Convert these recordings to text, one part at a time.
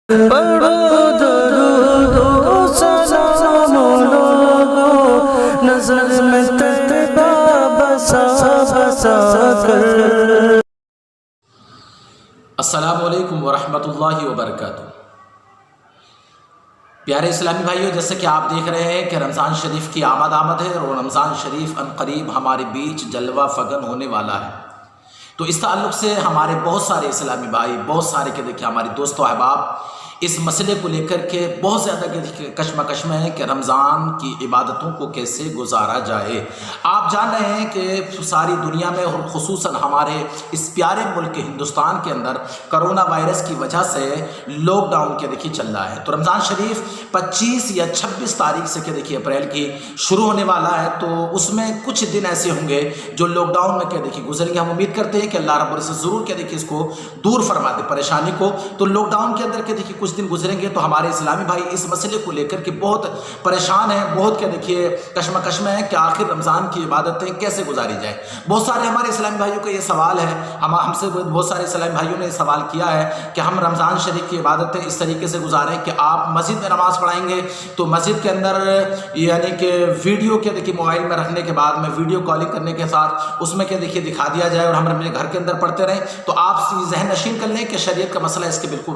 پڑھو درود و سلام لوگو، نظر میں طیبہ بسا بسا کر۔ السلام علیکم ورحمۃ اللہ وبرکاتہ۔ پیارے اسلامی بھائیوں، جیسے کہ آپ دیکھ رہے ہیں کہ رمضان شریف کی آمد ہے اور رمضان شریف عنقریب ہمارے بیچ جلوہ فگن ہونے والا ہے۔ تو اس تعلق سے ہمارے بہت سارے اسلامی بھائی، بہت سارے کہ دیکھیں ہمارے دوست و احباب اس مسئلے کو لے کر کے بہت زیادہ کشمکش میں ہیں کہ رمضان کی عبادتوں کو کیسے گزارا جائے۔ آپ جان رہے ہیں کہ ساری دنیا میں اور خصوصاً ہمارے اس پیارے ملک ہندوستان کے اندر کرونا وائرس کی وجہ سے لاک ڈاؤن کے دیکھیے چل رہا ہے۔ تو رمضان شریف 25 یا 26 تاریخ سے کہ دیکھیے اپریل کی شروع ہونے والا ہے، تو اس میں کچھ دن ایسے ہوں گے جو لاک ڈاؤن میں کہ دیکھیے گزریں گے۔ ہم امید کرتے ہیں کہ اللہ رب العزت ضرور کہ دیکھیے اس کو دور فرما دے پریشانی کو۔ تو لاک ڈاؤن کے اندر کہ دیکھیے کچھ دن گزریں گے، تو ہمارے اسلامی بھائی اس مسئلے کو لے کر کے بہت پریشان ہیں، بہت کہ دیکھیے کشمکش میں ہیں کہ آخر رمضان کی عبادتیں کیسے گزاری جائیں۔ بہت سارے ہمارے اسلامی بھائیوں کا یہ سوال ہے، ہم سے بہت سارے اسلامی بھائیوں نے یہ سوال کیا ہے کہ ہم رمضان شریف کی عبادتیں اس طریقے سے گزاریں کہ آپ مسجد میں نماز پڑھائیں گے تو مسجد کے اندر یعنی کہ ویڈیو کے دیکھیے موبائل میں رکھنے کے بعد میں ویڈیو کالنگ کرنے کے ساتھ اس میں کہ دیکھیے دکھا دیا جائے اور ہم اپنے گھر کے اندر پڑھتے رہیں، تو آپ ذہن نشین کر لیں کہ شریعت کا مسئلہ اس کے بالکل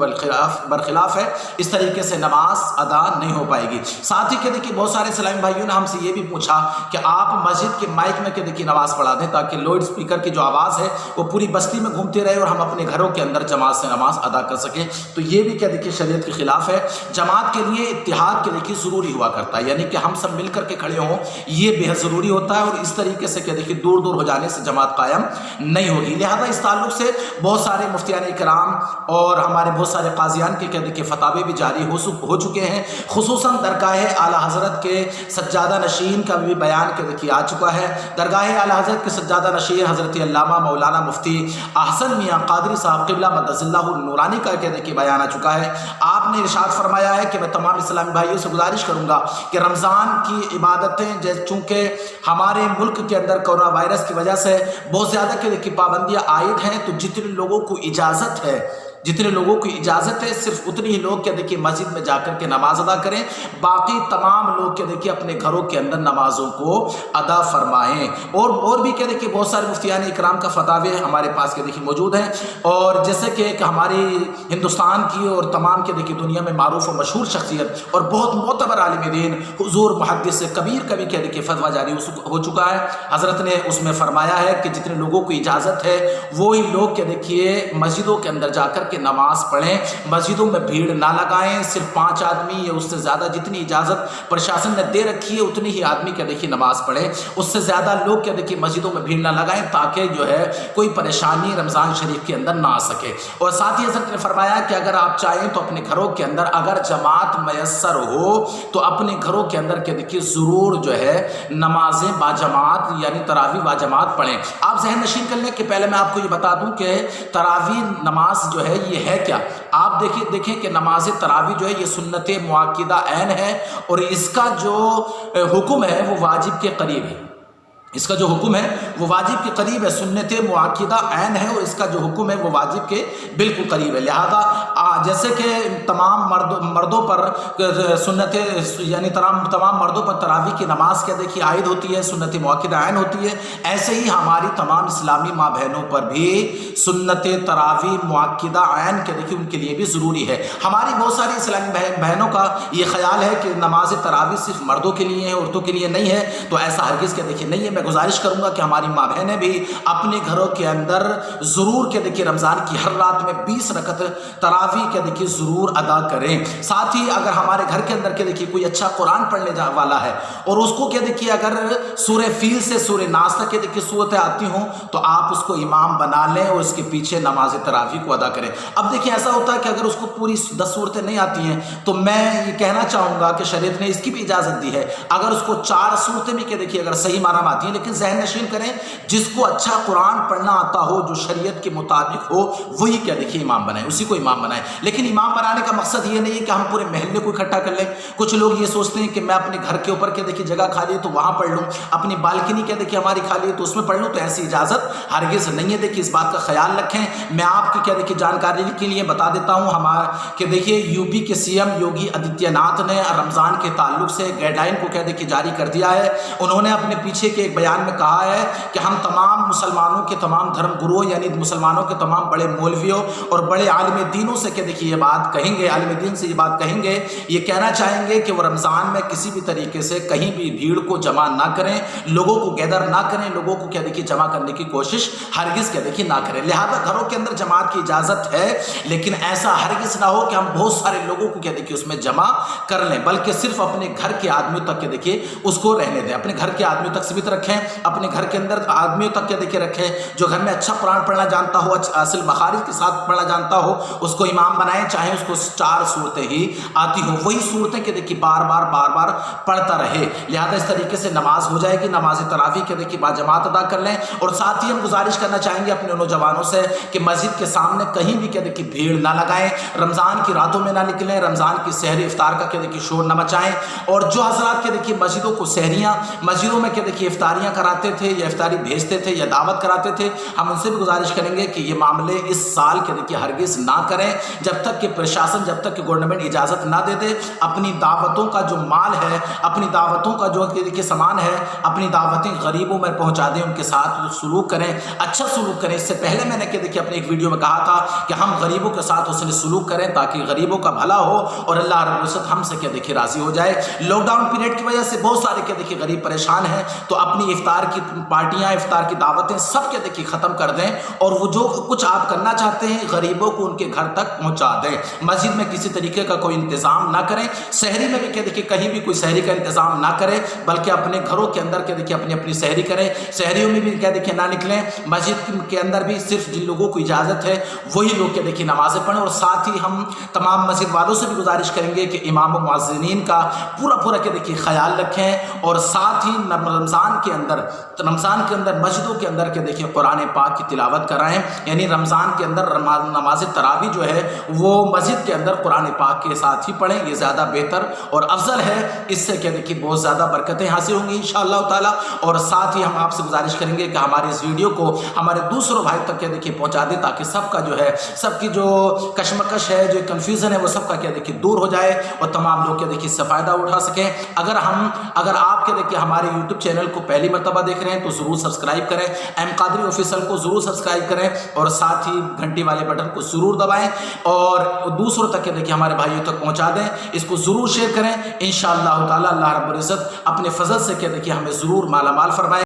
برخلاف ہے۔ اس طریقے سے نماز ادا نہیں ہو پائے گی۔ ساتھ ہی کہ دیکھیے بہت سارے اسلامی بھائیوں نے ہم سے یہ بھی پوچھا کہ آپ مسجد کے مائک میں کہ دیکھیے نماز پڑھا دیں تاکہ لاؤڈ اسپیکر کی جو آواز ہے وہ پوری بستی میں گھومتی رہے اور ہم اپنے گھروں کے اندر جماعت سے نماز ادا کر سکیں۔ تو یہ بھی کہ دیکھیے شریعت کے خلاف ہے۔ جماعت کے لیے اتحاد کے دیکھیے ضروری ہوا کرتا ہے، یعنی کہ ہم سب مل کر کے کھڑے ہوں، یہ بے حد ضروری ہوتا ہے، اور اس طریقے سے کہ دیکھیے دور دور ہو جانے سے جماعت قائم نہیں ہوگی۔ لہذا اس تعلق سے بہت سارے مفتیان کرام اور ہمارے بہت سارے قاضیان کے کہ دیکھیے فتاوے بھی جاری ہو چکے ہیں، خصوصاً درگاہ اعلیٰ حضرت کے سجادہ نشین کا بھی بیان کہ دیکھیے آ چکا ہے۔ درگاہ اعلیٰ حضرت کے سجادہ نشین حضرت علامہ مولانا مفتی احسن میاں قادری صاحب قبلہ مدث اللہ النورانی کا کہ دیکھیے بیان آ چکا ہے۔ آپ نے ارشاد فرمایا ہے کہ میں تمام اسلامی بھائیوں سے گزارش کروں گا کہ رمضان کی عبادتیں چونکہ ہمارے ملک کے اندر کورونا وائرس کی وجہ سے بہت زیادہ کہ دیکھیے پابندیاں عائد ہیں، تو جتنے لوگوں کو اجازت ہے صرف اتنی ہی لوگ کہ دیکھیے مسجد میں جا کر کے نماز ادا کریں، باقی تمام لوگ کہ دیکھیے اپنے گھروں کے اندر نمازوں کو ادا فرمائیں۔ اور بھی کہ دیکھیے بہت سارے مفتیان اکرام کا فتاوے ہمارے پاس کہ دیکھیے موجود ہیں، اور جیسے کہ ہماری ہندوستان کی اور تمام کہ دیکھیے دنیا میں معروف و مشہور شخصیت اور بہت معتبر عالم دین حضور محدث کبیر کا بھی کہ دیکھیے فتویٰ جاری ہو چکا ہے۔ حضرت نے اس میں فرمایا ہے کہ جتنے لوگوں کو اجازت ہے وہی لوگ کہ دیکھیے مسجدوں کے اندر جا کر نماز پڑھیں، مسجدوں میں بھیڑ نہ لگائیں، صرف 5 آدمی یا اس سے زیادہ جتنی اجازت پرشاسن نے دے رکھی ہے اتنی ہی آدمی کہ دیکھیے نماز پڑھیں، اس سے زیادہ لوگ کہ دیکھیے مسجدوں میں بھیڑ نہ لگائیں تاکہ جو ہے کوئی پریشانی رمضان شریف کے اندر نہ آ سکے۔ اور ساتھ ہی حضرت نے فرمایا کہ اگر آپ چاہیں تو اپنے گھروں کے اندر اگر جماعت میسر ہو تو اپنے گھروں کے اندر کہ دیکھیے ضرور جو ہے نمازیں باجماعت یعنی تراویح باجماعت پڑھیں۔ آپ ذہن نشین کر لیں کہ پہلے میں آپ کو یہ بتا دوں کہ تراویح نماز جو ہے یہ ہے کیا۔ آپ دیکھیں کہ نماز تراویح جو ہے یہ سنت مؤکدہ عین ہے، اور اس کا جو حکم ہے وہ واجب کے قریب ہے۔ اس کا جو حکم ہے وہ واجب کے قریب ہے، سنت مؤکدہ عین ہے، اور اس کا جو حکم ہے وہ واجب کے بالکل قریب ہے۔ لہذا جیسے کہ تمام مردوں پر سنت یعنی تمام مردوں پر تراویح کی نماز کیا دیکھیے عائد ہوتی ہے، سنت مؤکدہ عین ہوتی ہے، ایسے ہی ہماری تمام اسلامی ماں بہنوں پر بھی سنت تراویح مؤکدہ عین کے دیکھیے ان کے لیے بھی ضروری ہے۔ ہماری بہت ساری اسلامی بہنوں کا یہ خیال ہے کہ نماز تراویح صرف مردوں کے لیے ہے، عورتوں کے لیے نہیں ہے، تو ایسا ہرگز کہ دیکھیے نہیں ہے۔ میں گزارش کروں گا کہ ہماری ماں بہنیں بھی اپنے گھروں کے اندر ضرور کہ دیکھیے رمضان کی ہر رات میں 20 رکعت تراویح کے دیکھیے ضرور ادا کریں۔ ساتھ ہی اگر ہمارے گھر کے اندر کے دیکھیے کوئی اچھا قرآن پڑھنے والا ہے اور اس کو کہ دیکھیے اگر سورہ فیل سے سورہ ناس تک کے دیکھیے صورتیں آتی ہوں تو آپ اس کو امام بنا لیں اور اس کے پیچھے نماز تراویح کو ادا کریں۔ اب دیکھیے ایسا ہوتا ہے کہ اگر اس کو پوری 10 صورتیں نہیں آتی ہیں تو میں یہ کہنا چاہوں گا کہ شریعت نے اس کی بھی اجازت دی ہے، اگر اس کو 4 صورتیں بھی کہ دیکھیے اگر صحیح معنی میں آتی ہیں، لیکن ذہن نشین کریں جس کو اچھا قرآن پڑھنا آتا ہو، جو شریعت کے مطابق ہو، وہی کیا دیکھیے امام بنائیں، اسی کو امام بنائیں۔ لیکن امام بنانے کا مقصد یہ نہیں ہے کہ ہم پورے محلے کو اکٹھا کر لیں. کچھ لوگ یہ سوچتے ہیں کہ میں اپنے گھر کے اوپر کیا دیکھیے جگہ خالی ہے تو وہاں پڑھ لوں, اپنی بالکنی کیا دیکھیے ہماری خالی ہے تو اس میں پڑھ لوں, تو ایسی اجازت ہرگز نہیں ہے. دیکھیے اس بات کا خیال رکھیں. میں آپ کی کیا دیکھیے جانکاری کے لیے بتا دیتا ہوں کہ دیکھیے یو پی کے سی ایم یوگی آدتیہ ناتھ نے رمضان کے تعلق سے گائیڈ لائن کو کیا دیکھیے جاری کر دیا ہے. انہوں نے اپنے پیچھے کے ایک بیان میں کہا ہے کہ ہم تمام مسلمانوں کے تمام دھرم گروؤں یعنی مسلمانوں کے تمام بڑے مولویوں اور بڑے عالم دینوں سے کیا دیکھیے یہ بات کہیں گے, عالم دین سے یہ بات کہیں گے, یہ کہنا چاہیں گے کہ وہ رمضان میں کسی بھی طریقے سے کہیں بھی بھیڑ کو جمع نہ کریں, لوگوں کو گیدر نہ کریں, لوگوں کو کیا دیکھیے جمع کرنے کی کوشش ہرگز کیا دیکھیے نہ کریں. لہذا گھروں کے اندر جماعت کی اجازت ہے, لیکن ایسا ہرگز نہ ہو کہ ہم بہت سارے لوگوں کو کیا دیکھیے اس میں جمع کر لیں, بلکہ صرف اپنے گھر کے آدمیوں تک کیا دیکھیے اس کو رہنے دیں. اپنے گھر کے آدمیوں تک سیمت رکھیں, اپنے گھر کے اندر آدمیوں تک کیا دیکھیے رکھیں. جو گھر میں اچھا قرآن پڑھنا جانتا ہو, اصل مخارج کے ساتھ پڑھنا جانتا ہو, اس کو امام بنائیں, چاہے اس کو 4 صورتیں ہی آتی ہوں, وہی صورتیں کہ دیکھیے بار بار پڑھتا رہے. لہذا اس طریقے سے نماز ہو جائے گی. نماز تراویح کے دیکھیے باجماعت ادا کر لیں. اور ساتھ ہی ہم گزارش کرنا چاہیں گے اپنے نوجوانوں سے کہ مسجد کے سامنے کہیں بھی کیا دیکھیے بھیڑ نہ لگائیں, رمضان کی راتوں میں نہ نکلیں, رمضان کی سحری افطار کا کیا دیکھیے شور نہ مچائیں. اور جو حضرات کیا دیکھیے مسجدوں کو سحریاں, مسجدوں میں کیا دیکھیے افطاریاں کراتے تھے یا افطاری بھیجتے تھے یا دعوت کراتے تھے, ہم ان سے بھی گزارش کریں گے کہ یہ معاملے اس سال کے دیکھیے ہرگز نہ کریں جب تک کہ پرشاسن, جب تک کہ گورنمنٹ اجازت نہ دے دے. اپنی دعوتوں کا جو مال ہے, اپنی دعوتوں کا جو دیکھیے سامان ہے, اپنی دعوتیں غریبوں میں پہنچا دیں, ان کے ساتھ سلوک کریں, اچھا سلوک کریں. اس سے پہلے میں نے کہ دیکھیے اپنے ایک ویڈیو میں کہا تھا کہ ہم غریبوں کے ساتھ حسن سلوک کریں تاکہ غریبوں کا بھلا ہو اور اللہ رب العزت ہم سے کیا دیکھیے راضی ہو جائے. لاک ڈاؤن پیریڈ کی وجہ سے بہت سارے کیا دیکھیے غریب پریشان ہیں, تو اپنی افطار کی پارٹیاں, افطار کی دعوتیں سب کیا دیکھیے ختم کر دیں, اور وہ جو کچھ آپ کرنا چاہتے ہیں غریبوں کو ان کے گھر تک پہنچا دیں. مسجد میں کسی طریقے کا کوئی انتظام نہ کریں, سحری میں بھی کیا دیکھیے کہیں بھی کوئی سحری کا انتظام نہ کریں, بلکہ اپنے گھروں کے اندر کیا دیکھیے اپنی سحری کریں. سحریوں میں بھی کیا دیکھیے نہ نکلیں. مسجد کے اندر بھی صرف جن لوگوں کو اجازت ہے وہی لوگ کیا دیکھیے نمازیں پڑھیں. اور ساتھ ہی ہم تمام مسجد والوں سے بھی گزارش کریں گے کہ امام و مؤذنین کا پورا کیا دیکھیے خیال رکھیں, اور ساتھ ہی رمضان کے اندر مسجدوں کے اندر کیا دیکھیے قرآن پاک کی تلاوت کرائیں. یعنی رمضان کے اندر نماز تراویح جو ہے وہ مسجد کے اندر قرآن پاک کے ساتھ ہی پڑھیں, یہ زیادہ بہتر اور افضل ہے. اس سے کیا دیکھیے بہت زیادہ برکتیں حاصل ہوں گی انشاءاللہ تعالیٰ. اور ساتھ ہی ہم آپ سے گزارش کریں گے کہ ہمارے اس ویڈیو کو ہمارے دوسروں بھائی تک کیا دیکھیے پہنچا دیں, تاکہ سب کا جو ہے, سب کی جو کشمکش ہے, جو کنفیوژن ہے, وہ سب کا کیا دیکھیے دور ہو جائے اور تمام لوگ کیا دیکھیے اس سے فائدہ اٹھا سکیں. اگر آپ کیا دیکھیے ہمارے یوٹیوب چینل کو پہلی مرتبہ دیکھ رہے ہیں تو ضرور سبسکرائب کریں, ایم قادری آفیشل کو ضرور سبسکرائب کریں, اور ساتھ ہی گھنٹی والے بٹن کو ضرور دبائیں, اور دوسروں تک کیا دیکھیے ہمارے بھائیوں تک پہنچا دیں. اس کو ضرور شیئر کریں. انشاءاللہ تعالی اللہ رب العزت اپنے فضل سے کیا دیکھیے ہمیں ضرور مالا مال فرمائے.